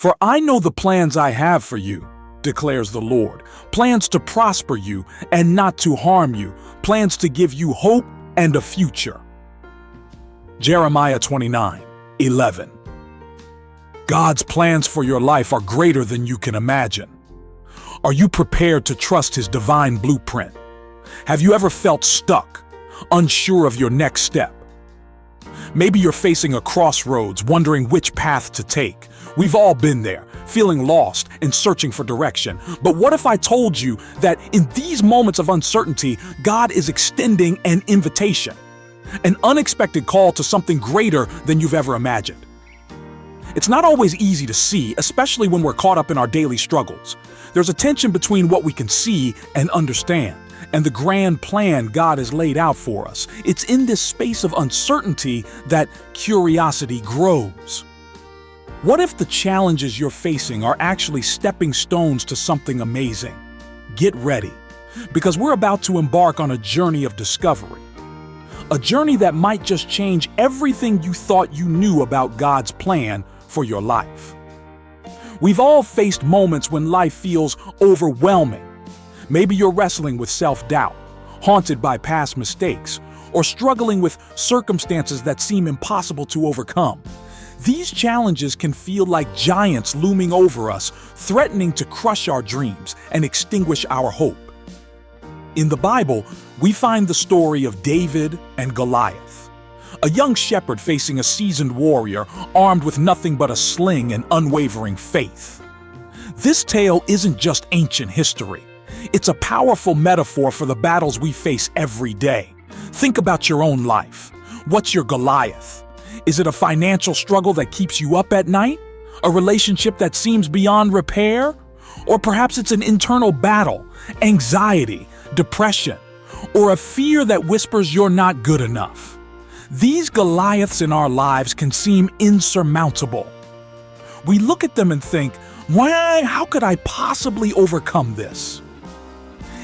For I know the plans I have for you, declares the Lord, plans to prosper you and not to harm you, plans to give you hope and a future. Jeremiah 29:11. God's plans for your life are greater than you can imagine. Are you prepared to trust His divine blueprint? Have you ever felt stuck, unsure of your next step? Maybe you're facing a crossroads, wondering which path to take. We've all been there, feeling lost and searching for direction. But what if I told you that in these moments of uncertainty, God is extending an invitation, an unexpected call to something greater than you've ever imagined? It's not always easy to see, especially when we're caught up in our daily struggles. There's a tension between what we can see and understand, and the grand plan God has laid out for us. It's in this space of uncertainty that curiosity grows. What if the challenges you're facing are actually stepping stones to something amazing? Get ready, because we're about to embark on a journey of discovery. A journey that might just change everything you thought you knew about God's plan for your life. We've all faced moments when life feels overwhelming. Maybe you're wrestling with self-doubt, haunted by past mistakes, or struggling with circumstances that seem impossible to overcome. These challenges can feel like giants looming over us, threatening to crush our dreams and extinguish our hope. In the Bible, we find the story of David and Goliath, a young shepherd facing a seasoned warrior armed with nothing but a sling and unwavering faith. This tale isn't just ancient history. It's a powerful metaphor for the battles we face every day. Think about your own life. What's your Goliath? Is it a financial struggle that keeps you up at night? A relationship that seems beyond repair? Or perhaps it's an internal battle, anxiety, depression, or a fear that whispers you're not good enough. These Goliaths in our lives can seem insurmountable. We look at them and think, how could I possibly overcome this?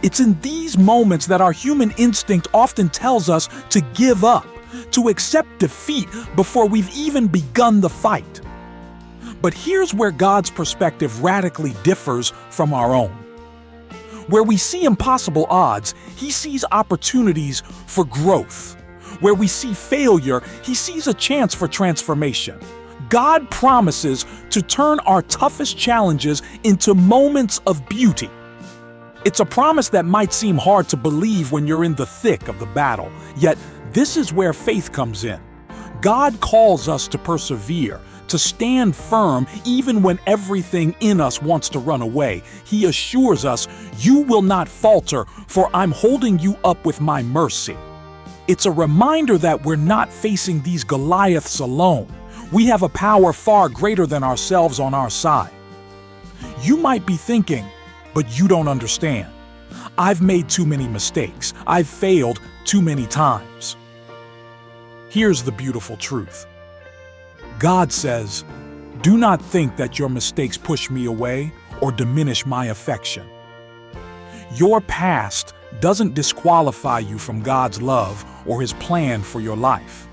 It's in these moments that our human instinct often tells us to give up, to accept defeat before we've even begun the fight. But here's where God's perspective radically differs from our own. Where we see impossible odds, He sees opportunities for growth. Where we see failure, He sees a chance for transformation. God promises to turn our toughest challenges into moments of beauty. It's a promise that might seem hard to believe when you're in the thick of the battle, yet this is where faith comes in. God calls us to persevere, to stand firm even when everything in us wants to run away. He assures us, "You will not falter, for I'm holding you up with my mercy." It's a reminder that we're not facing these Goliaths alone. We have a power far greater than ourselves on our side. You might be thinking, but you don't understand. I've made too many mistakes. I've failed too many times. Here's the beautiful truth. God says, "Do not think that your mistakes push me away or diminish my affection." Your past doesn't disqualify you from God's love or His plan for your life.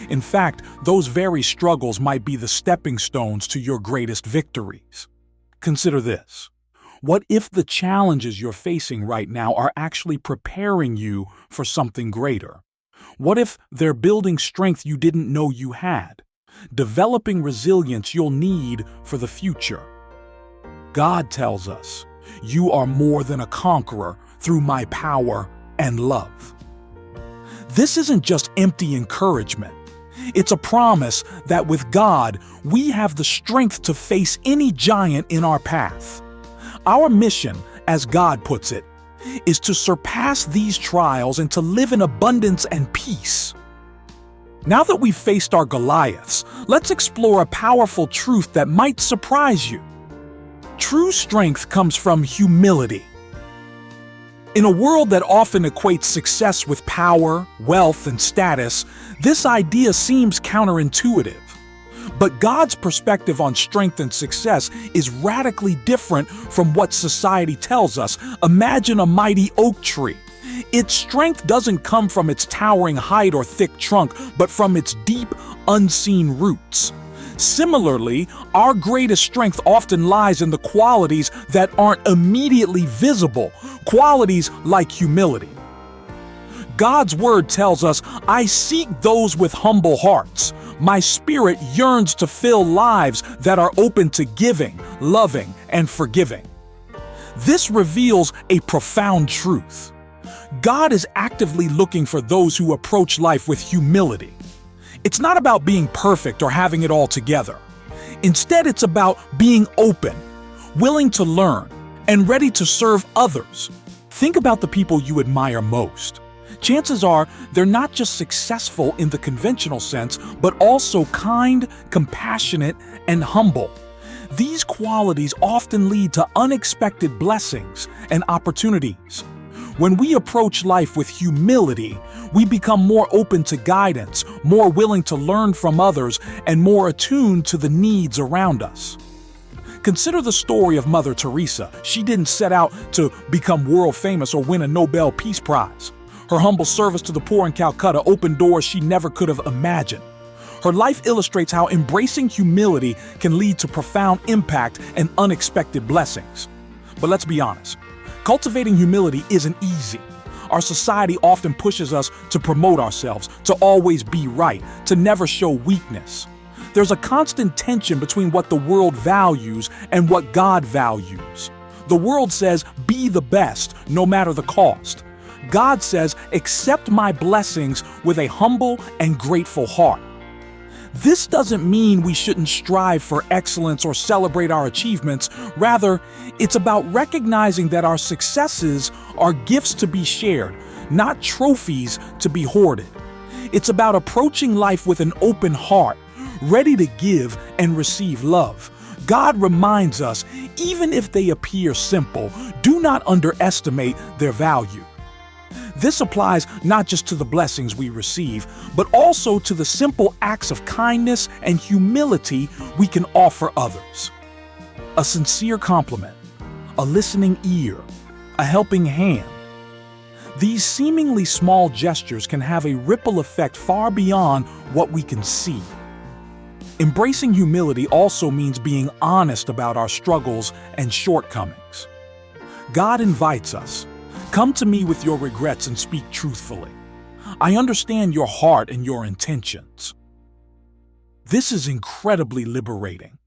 In fact, those very struggles might be the stepping stones to your greatest victories. Consider this. What if the challenges you're facing right now are actually preparing you for something greater? What if they're building strength you didn't know you had, developing resilience you'll need for the future? God tells us, "You are more than a conqueror through my power and love." This isn't just empty encouragement. It's a promise that with God, we have the strength to face any giant in our path. Our mission, as God puts it, is to surpass these trials and to live in abundance and peace. Now that we've faced our Goliaths, let's explore a powerful truth that might surprise you. True strength comes from humility. In a world that often equates success with power, wealth, and status, this idea seems counterintuitive. But God's perspective on strength and success is radically different from what society tells us. Imagine a mighty oak tree. Its strength doesn't come from its towering height or thick trunk, but from its deep, unseen roots. Similarly, our greatest strength often lies in the qualities that aren't immediately visible, qualities like humility. God's word tells us, "I seek those with humble hearts. My spirit yearns to fill lives that are open to giving, loving, and forgiving." This reveals a profound truth. God is actively looking for those who approach life with humility. It's not about being perfect or having it all together. Instead, it's about being open, willing to learn, and ready to serve others. Think about the people you admire most. Chances are they're not just successful in the conventional sense, but also kind, compassionate, and humble. These qualities often lead to unexpected blessings and opportunities. When we approach life with humility, we become more open to guidance, more willing to learn from others, and more attuned to the needs around us. Consider the story of Mother Teresa. She didn't set out to become world famous or win a Nobel Peace Prize. Her humble service to the poor in Calcutta opened doors she never could have imagined. Her life illustrates how embracing humility can lead to profound impact and unexpected blessings. But let's be honest, cultivating humility isn't easy. Our society often pushes us to promote ourselves, to always be right, to never show weakness. There's a constant tension between what the world values and what God values. The world says, "Be the best, no matter the cost." God says, "Accept my blessings with a humble and grateful heart." This doesn't mean we shouldn't strive for excellence or celebrate our achievements. Rather, it's about recognizing that our successes are gifts to be shared, not trophies to be hoarded. It's about approaching life with an open heart, ready to give and receive love. God reminds us, even if they appear simple, do not underestimate their value. This applies not just to the blessings we receive, but also to the simple acts of kindness and humility we can offer others. A sincere compliment, a listening ear, a helping hand. These seemingly small gestures can have a ripple effect far beyond what we can see. Embracing humility also means being honest about our struggles and shortcomings. God invites us, "Come to me with your regrets and speak truthfully. I understand your heart and your intentions." This is incredibly liberating.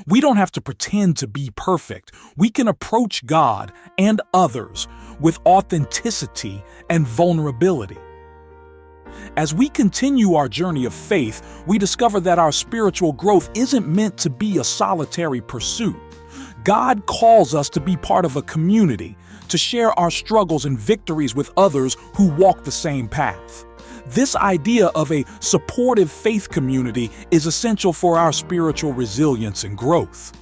We don't have to pretend to be perfect. We can approach God and others with authenticity and vulnerability. As we continue our journey of faith, we discover that our spiritual growth isn't meant to be a solitary pursuit. God calls us to be part of a community, to share our struggles and victories with others who walk the same path. This idea of a supportive faith community is essential for our spiritual resilience and growth.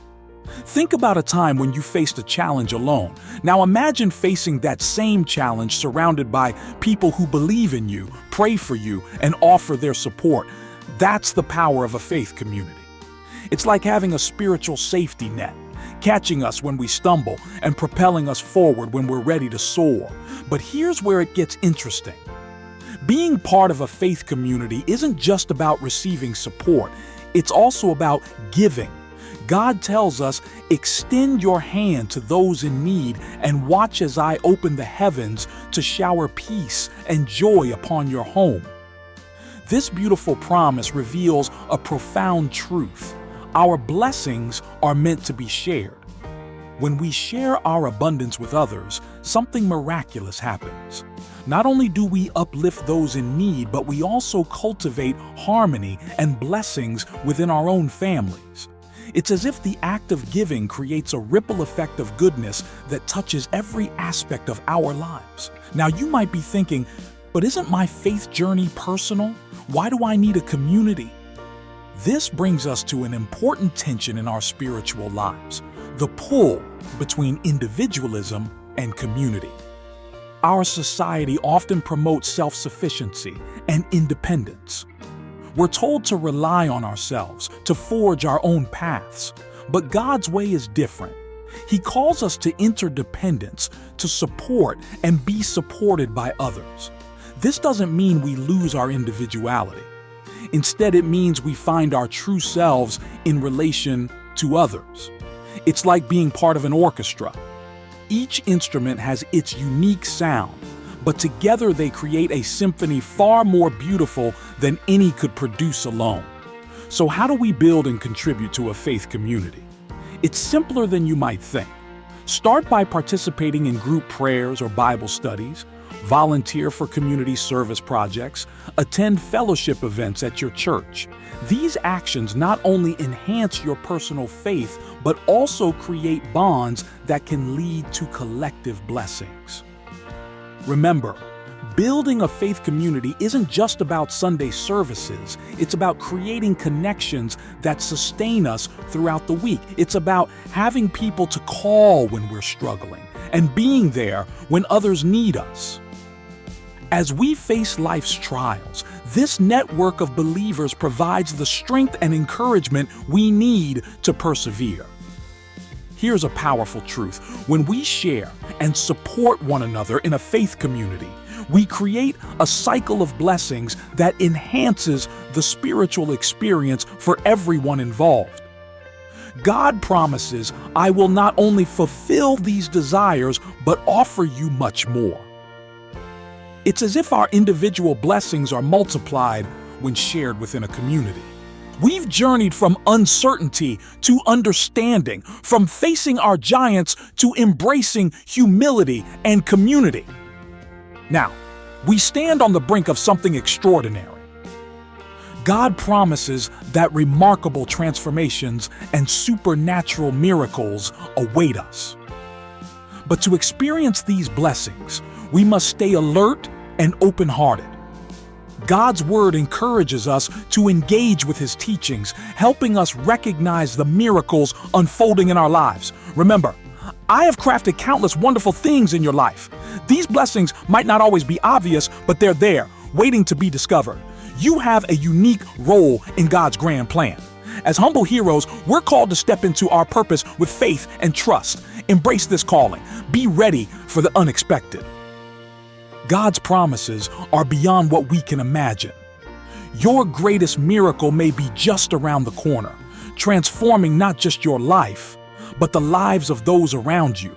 Think about a time when you faced a challenge alone. Now imagine facing that same challenge surrounded by people who believe in you, pray for you, and offer their support. That's the power of a faith community. It's like having a spiritual safety net, catching us when we stumble and propelling us forward when we're ready to soar. But here's where it gets interesting. Being part of a faith community isn't just about receiving support, it's also about giving. God tells us, "Extend your hand to those in need and watch as I open the heavens to shower peace and joy upon your home." This beautiful promise reveals a profound truth. Our blessings are meant to be shared. When we share our abundance with others, something miraculous happens. Not only do we uplift those in need, but we also cultivate harmony and blessings within our own families. It's as if the act of giving creates a ripple effect of goodness that touches every aspect of our lives. Now you might be thinking, but isn't my faith journey personal? Why do I need a community? This brings us to an important tension in our spiritual lives, the pull between individualism and community. Our society often promotes self-sufficiency and independence. We're told to rely on ourselves, to forge our own paths. But God's way is different. He calls us to interdependence, to support and be supported by others. This doesn't mean we lose our individuality. Instead, it means we find our true selves in relation to others. It's like being part of an orchestra. Each instrument has its unique sound, but together they create a symphony far more beautiful than any could produce alone. So how do we build and contribute to a faith community? It's simpler than you might think. Start by participating in group prayers or Bible studies, volunteer for community service projects, attend fellowship events at your church. These actions not only enhance your personal faith, but also create bonds that can lead to collective blessings. Remember, building a faith community isn't just about Sunday services. It's about creating connections that sustain us throughout the week. It's about having people to call when we're struggling and being there when others need us. As we face life's trials, this network of believers provides the strength and encouragement we need to persevere. Here's a powerful truth. When we share and support one another in a faith community, we create a cycle of blessings that enhances the spiritual experience for everyone involved. God promises, "I will not only fulfill these desires, but offer you much more." It's as if our individual blessings are multiplied when shared within a community. We've journeyed from uncertainty to understanding, from facing our giants to embracing humility and community. Now, we stand on the brink of something extraordinary. God promises that remarkable transformations and supernatural miracles await us. But to experience these blessings, we must stay alert and open-hearted. God's Word encourages us to engage with His teachings, helping us recognize the miracles unfolding in our lives. Remember, I have crafted countless wonderful things in your life. These blessings might not always be obvious, but they're there, waiting to be discovered. You have a unique role in God's grand plan. As humble heroes, we're called to step into our purpose with faith and trust. Embrace this calling. Be ready for the unexpected. God's promises are beyond what we can imagine. Your greatest miracle may be just around the corner, transforming not just your life, but the lives of those around you.